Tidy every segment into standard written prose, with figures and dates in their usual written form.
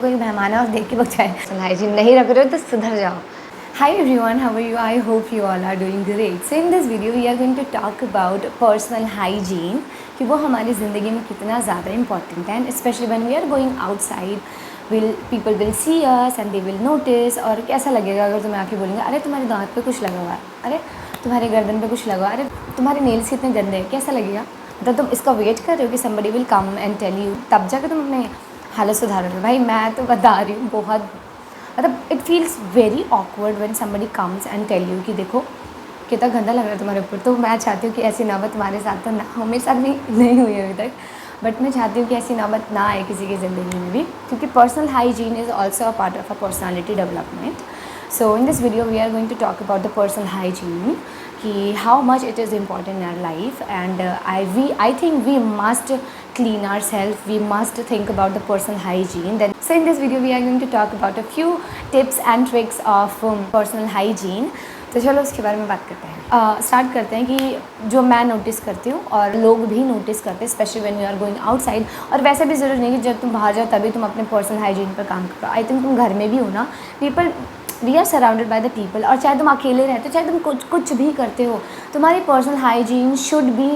कोई मेहमान है और देख के बक जाए, हाइजीन नहीं रख रहे हो तो सुधर जाओ. Hi everyone, how are you? I hope you all are doing great. So in this video we are going to talk about personal hygiene कि वो हमारी ज़िंदगी में कितना ज़्यादा important है, and especially when we are going outside, people will see us and they will notice. और कैसा लगेगा अगर तुम्हें आके बोलेंगे अरे तुम्हारे दांत पे कुछ लगा हुआ है, अरे तुम्हारे गर्दन पे कुछ लगा हुआ है, अरे तुम्हारे नेल्स कितने गंदे हैं. कैसा लगेगा? मतलब तुम इसका वेट कर रहे हो कि somebody will come and tell you, तब जाकर तुम अपने हालत सुधारोगे. भाई मैं तो बता रही हूँ, बहुत मतलब it feels very awkward when somebody comes and tell you कि देखो कितना गंदा लग रहा है तुम्हारे ऊपर. तो मैं चाहती हूँ कि ऐसी नौबत तुम्हारे साथ तो ना हो. मेरे साथ भी नहीं हुई अभी तक, बट मैं चाहती हूँ कि ऐसी नौबत ना आए किसी की ज़िंदगी में भी, क्योंकि personal hygiene is also a part of a personality development. So in this video we are going to talk about the personal hygiene कि how much it is important in our life. And I think we must clean ourselves, we must think about the personal hygiene. Then so in this video we are going to talk about a few tips and tricks of personal hygiene. तो चलो उसके बारे में बात करते हैं. Start करते हैं कि जो मैं नोटिस करती हूँ और लोग भी नोटिस करते हैं, specially when you are going outside. और वैसे भी ज़रूरी नहीं कि जब तुम बाहर जाओ तभी तुम अपने पर्सनल हाइजीन पर काम करो. आई थिंक तुम घर में भी हो ना, people we are surrounded by the people. और चाहे तुम अकेले रहते हो, चाहे तुम कुछ भी करते हो, तुम्हारी personal hygiene should be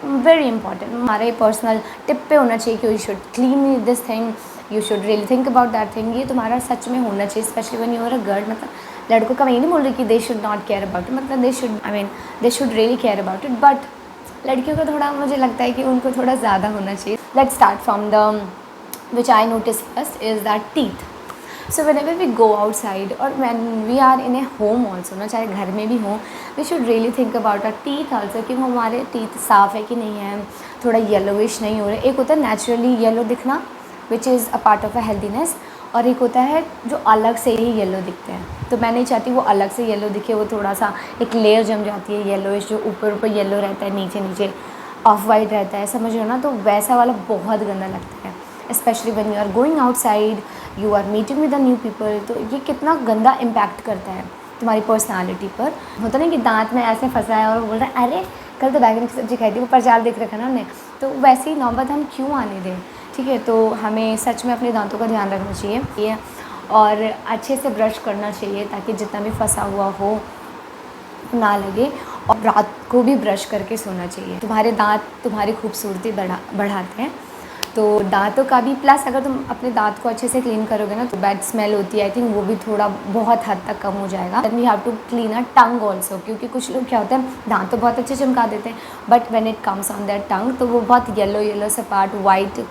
very important. हमारे पर्सनल टिप पे होना चाहिए कि you should clean this thing, you should really think about that thing. ये तुम्हारा सच में होना चाहिए, specially when you are a girl. मतलब लड़कों का मैं ये नहीं बोल रही कि they should not care about it, मतलब they should really care about it. But लड़कियों का थोड़ा मुझे लगता है कि उनको थोड़ा ज़्यादा होना चाहिए. Let's start from the which I notice first is that teeth. So whenever we go outside or when we are in a home also ना, चाहे घर में भी हो, we should really think about our teeth also कि हमारे teeth साफ़ है कि नहीं है, थोड़ा येलोविश नहीं हो रहे. एक होता है नेचुरली येलो दिखना which is a part of a healthiness, और एक होता है जो अलग से ही येलो दिखते हैं. तो मैं नहीं चाहती वो अलग से येलो दिखे, वो थोड़ा सा एक लेयर जम जाती है येलोविश, जो ऊपर येलो रहता है, नीचे नीचे ऑफ वाइट रहता है, समझ लो ना. तो वैसा वाला बहुत गंदा लगता है, specially when you are going outside, you are meeting with the new people. तो ये कितना गंदा इम्पैक्ट करता है तुम्हारी पर्सनालिटी पर. होता नहीं कि दांत में ऐसे फंसा है और बोल रहा है अरे कल तो बैगन की सब्ज़ी खाई थी, वो प्रचार देख रखा ना हमने. तो वैसी नौबत हम क्यों आने दें, ठीक है. तो हमें सच में अपने दांतों का ध्यान रखना चाहिए और अच्छे से ब्रश करना चाहिए ताकि जितना भी फंसा हुआ हो ना लगे. और रात को भी ब्रश करके सोना चाहिए. तुम्हारे दांत तुम्हारी खूबसूरती बढ़ाते हैं. तो दांतों का भी प्लस अगर तुम अपने दांत को अच्छे से क्लीन करोगे ना, तो बैड स्मेल होती है, आई थिंक वो भी थोड़ा बहुत हद तक कम हो जाएगा. Then we have to clean a tongue also, क्योंकि कुछ लोग क्या होते हैं दांत तो बहुत अच्छे चमका देते हैं, but when it comes on that tongue तो वो बहुत येलो सा पार्ट, वाइट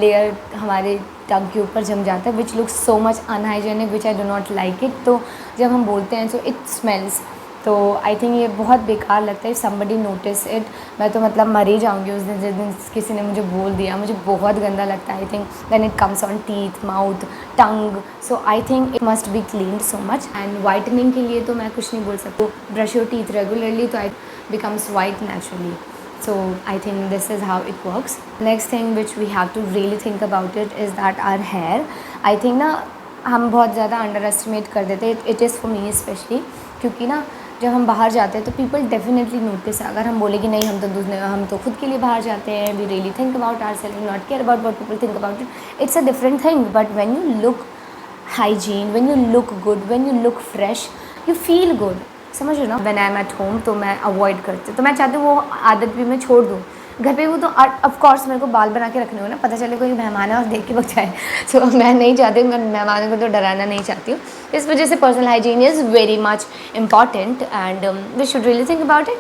लेयर हमारे टंग के ऊपर जम जाता है, which looks so much unhygienic, which I do not like it. तो जब हम बोलते हैं सो इट स्मेल्स, तो आई थिंक ये बहुत बेकार लगता है. समबडी नोटिस इट, मैं तो मतलब मर ही जाऊँगी उस दिन जिस दिन किसी ने मुझे बोल दिया. मुझे बहुत गंदा लगता है. I think when it comes on teeth, mouth, tongue, so I think it must be cleaned so much. And whitening के लिए तो मैं कुछ नहीं बोल सकती. ब्रश योर टीथ रेगुलरली तो it becomes white naturally. So I think this is how it works. Next thing which we have to really think about it is that our hair. I think ना हम बहुत ज़्यादा under estimate कर देते हैं. It is for me specially, क्योंकि ना जब हम बाहर जाते हैं तो पीपल डेफिनेटली नोटिस. अगर हम बोले कि नहीं हम तो खुद के लिए बाहर जाते हैं, we really think about ourself, not care about what people think about it, it's a different thing. But when you look hygiene, when you look good, when you look fresh, you feel good. समझ लो ना. When I am at home तो मैं avoid करती हूँ, तो मैं चाहती हूँ वो आदत भी मैं छोड़ दूँ. घर पे वो तो ऑफकोर्स मेरे को बाल बना के रखने हो ना, पता चले कोई मेहमान है और देख के बच जाए. सो मैं नहीं चाहती हूँ, मैं मेहमानों को तो डराना नहीं चाहती हूँ. इस वजह से personal hygiene is very much important and we should really think about it.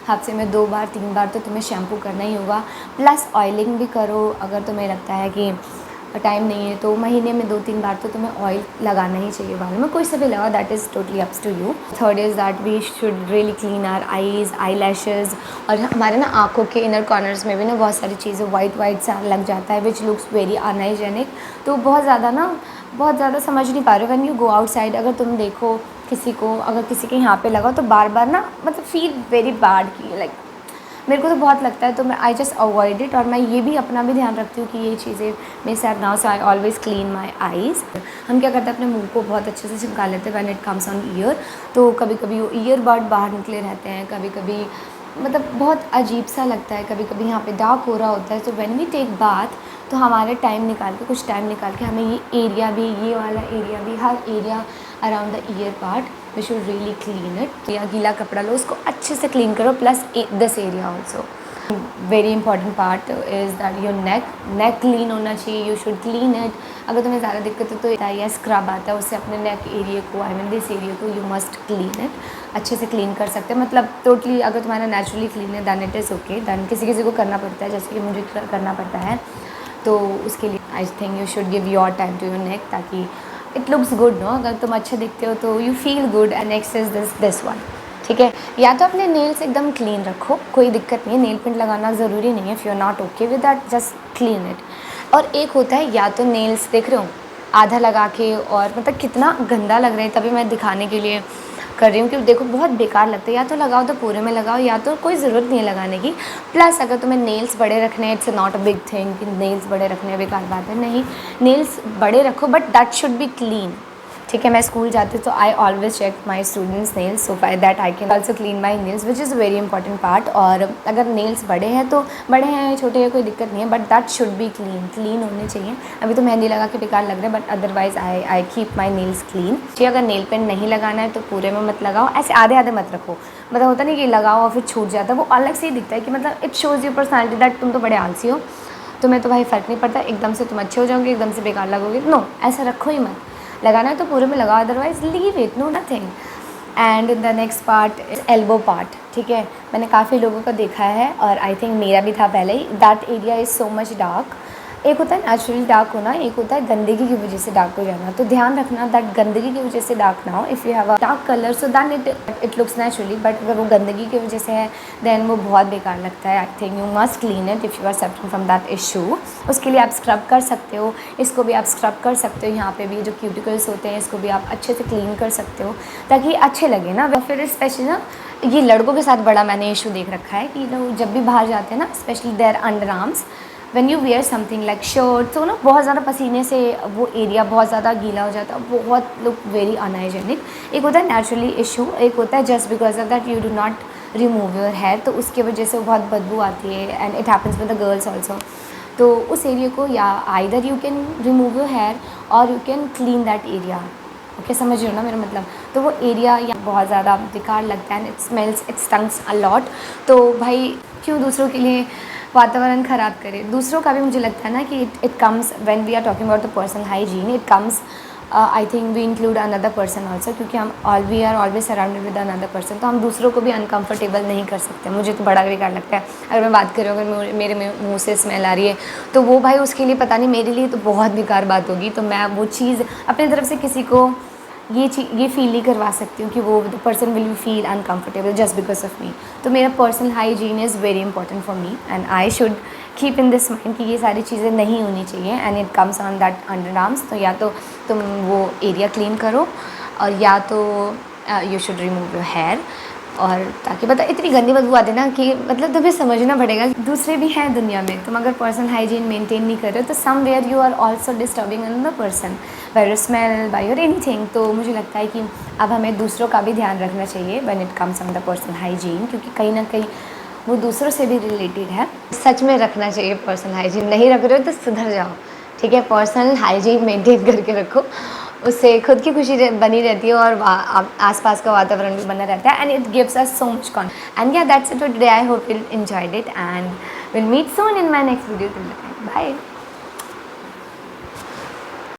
हफ्ते में 2 बार 3 बार तो तुम्हें शैम्पू करना ही होगा, प्लस ऑयलिंग भी करो. अगर तुम्हें लगता है कि टाइम नहीं है तो महीने में 2-3 बार तो तुम्हें ऑयल लगाना ही चाहिए बालों में, कोई से भी लगाओ, that is totally ups to you. Third is that we should really clean our eyes, eyelashes. और हमारे ना आँखों के इनर कॉर्नर्स में भी ना बहुत सारी चीज़ें वाइट सा लग जाता है, विच लुक्स वेरी अनहाइजेनिक. तो बहुत ज़्यादा समझ नहीं पा रहे हो. व्हेन यू गो आउटसाइड, अगर तुम देखो किसी को, अगर किसी के यहाँ पे लगाओ तो बार बार ना मतलब फील वेरी बैड की लाइक मेरे को तो बहुत लगता है. तो मैं आई जस्ट अवॉइड इट. और मैं ये भी अपना भी ध्यान रखती हूँ कि ये चीज़ें मेरे साथ ना हो. So I always clean my eyes. हम क्या करते हैं, अपने मुंह को बहुत अच्छे से चिपका लेते हैं when it comes on year. तो कभी कभी वो ईयर बड बाहर निकले रहते हैं, कभी कभी मतलब बहुत अजीब सा लगता है, कभी कभी यहाँ पे डार्क हो रहा होता है. तो व्हेन वी टेक बाथ तो हमारे टाइम निकाल के, कुछ टाइम निकाल के हमें ये एरिया भी, ये वाला एरिया भी, हर area around the ear part we should really clean it. या गीला कपड़ा लो, उसको अच्छे से क्लीन करो, plus this area also. Very important part is that your neck clean होना चाहिए, यू शुड क्लीन इट। अगर तुम्हें ज़्यादा दिक्कत है तो या स्क्रब आता है, उससे अपने नेक एरिया को, आई मीन दिस एरिया को, यू मस्ट क्लीन इट। अच्छे से क्लीन कर सकते हैं, मतलब टोटली अगर तुम्हारा नेचुरली क्लीन है then it is okay. Then किसी किसी को करना पड़ता है, जैसे कि मुझे करना पड़ता है, तो उसके लिए I think you should give your time to your neck, ताकि इट लुक्स गुड नो। अगर तुम अच्छे दिखते हो तो you feel good. And next is this one, ठीक है। या तो अपने नेल्स एकदम क्लीन रखो, कोई दिक्कत नहीं है, नेल पेंट लगाना ज़रूरी नहीं है। If you are not okay with that, just clean it. और एक होता है, या तो नेल्स देख रहे हो आधा लगा के, और मतलब कितना गंदा लग रहा है, तभी मैं दिखाने के लिए कर रही हूँ कि देखो बहुत बेकार लगता है। या तो लगाओ तो पूरे में लगाओ, या तो कोई ज़रूरत नहीं है लगाने की। प्लस अगर तुम्हें नेल्स बड़े रखने हैं, it's not a big thing कि नेल्स बड़े रखने बेकार बात है, नहीं, नेल्स बड़े रखो but that should be clean, ठीक है। मैं स्कूल जाती हूँ तो I always check my students nails, so by that I can also clean my nails, which is a very important part. और अगर नेल्स बड़े हैं तो बड़े हैं, छोटे हैं, कोई दिक्कत नहीं है, but that should be clean होने चाहिए। अभी तो मेहंदी लगा के बेकार लग रहा है, but otherwise I keep my nails clean. अगर नेल पेंट नहीं लगाना है तो पूरे में मत लगाओ, ऐसे आधे आधे मत रखो। मतलब होता नहीं कि लगाओ और फिर छूट जाता है, वो अलग से ही दिखता है कि मतलब it shows your personality that तुम तो बड़े आलसी हो। तुम्हें तो भाई फ़र्क नहीं पड़ता, एकदम से तुम अच्छे हो जाओगे, एकदम से बेकार लगोगे। नो, ऐसा रखो ही मत। लगाना है तो पूरे में लगाओ, otherwise leave it, no nothing. And the next part elbow part, ठीक है। मैंने काफ़ी लोगों को देखा है, और आई थिंक मेरा भी था पहले ही, that area is so much dark. एक होता है नेचुरली डार्क होना, एक होता है गंदगी की वजह से डार्क हो जाना। तो ध्यान रखना दैट गंदगी की वजह से डार्क ना हो। If you have a dark colour so then it looks naturally, but अगर वो गंदगी की वजह से है दैन वो बहुत बेकार लगता है। I think you must clean it if you are suffering from that issue. उसके लिए आप स्क्रब कर सकते हो, इसको भी आप स्क्रब कर सकते हो। यहाँ पे भी जो क्यूटिकल्स होते हैं इसको भी आप अच्छे से क्लीन कर सकते हो, ताकि अच्छे लगे ना। फिर स्पेशली ना ये लड़कों के साथ बड़ा मैंने इशू देख रखा है कि लोग जब भी बाहर जाते हैं ना, specially there underarms, when you wear something like shirt, तो ना बहुत ज़्यादा पसीने से वो एरिया बहुत ज़्यादा गीला हो जाता है, बहुत लुक वेरी अनहाइजेनिक। एक होता है नेचुरली इशू, एक होता है just because of that you do not remove your hair, तो उसकी वजह से बहुत बदबू आती है। And it happens with the girls also. तो उस एरिया को या either you can remove your hair और you can clean that area, okay, समझ रहे हो ना मेरा मतलब। तो वो एरिया या बहुत ज़्यादा बेकार लगता है, it smells, it stunks a lot. तो भाई क्यों दूसरों के लिए वातावरण ख़राब करे। दूसरों का भी मुझे लगता है ना कि it comes when we are talking about the personal hygiene, it comes I think we include another person also, क्योंकि हम we are always surrounded with another person, तो हम दूसरों को भी अनकम्फर्टेबल नहीं कर सकते। मुझे तो बड़ा बेकार लगता है अगर मैं बात कर रही हूँ, अगर मेरे मुँह से स्मेल आ रही है तो वो भाई उसके लिए पता नहीं, मेरे लिए तो बहुत बेकार बात होगी। तो मैं वो चीज़ अपनी तरफ से किसी को ये फील नहीं करवा सकती हूँ कि वो the person will feel uncomfortable just because of me. तो मेरा personal hygiene is very important for me and I should keep in this mind कि ये सारी चीज़ें नहीं होनी चाहिए। And it comes on that under arms, तो या तो तुम वो एरिया क्लीन करो, और या तो you should remove your hair. और ताकि पता इतनी गंदी बदबू आती है ना कि मतलब तुम्हें समझना पड़ेगा दूसरे भी हैं दुनिया में। तुम अगर पर्सनल हाइजीन मेंटेन नहीं कर रहे हो तो somewhere you are also disturbing another person by your smell, by your anything. तो मुझे लगता है कि अब हमें दूसरों का भी ध्यान रखना चाहिए when it comes on the personal hygiene, क्योंकि कहीं ना कहीं वो दूसरों से भी रिलेटेड है। सच में रखना चाहिए पर्सनल हाइजीन। नहीं रख रहे हो तो सुधर जाओ, ठीक है। पर्सनल हाइजीन मेंटेन करके रखो, उससे खुद की खुशी बनी रहती है और आसपास का वातावरण भी बना रहता है। And it gives us so much confidence. And या that's it for today. I hope you enjoyed it and will meet soon in my next video. Bye.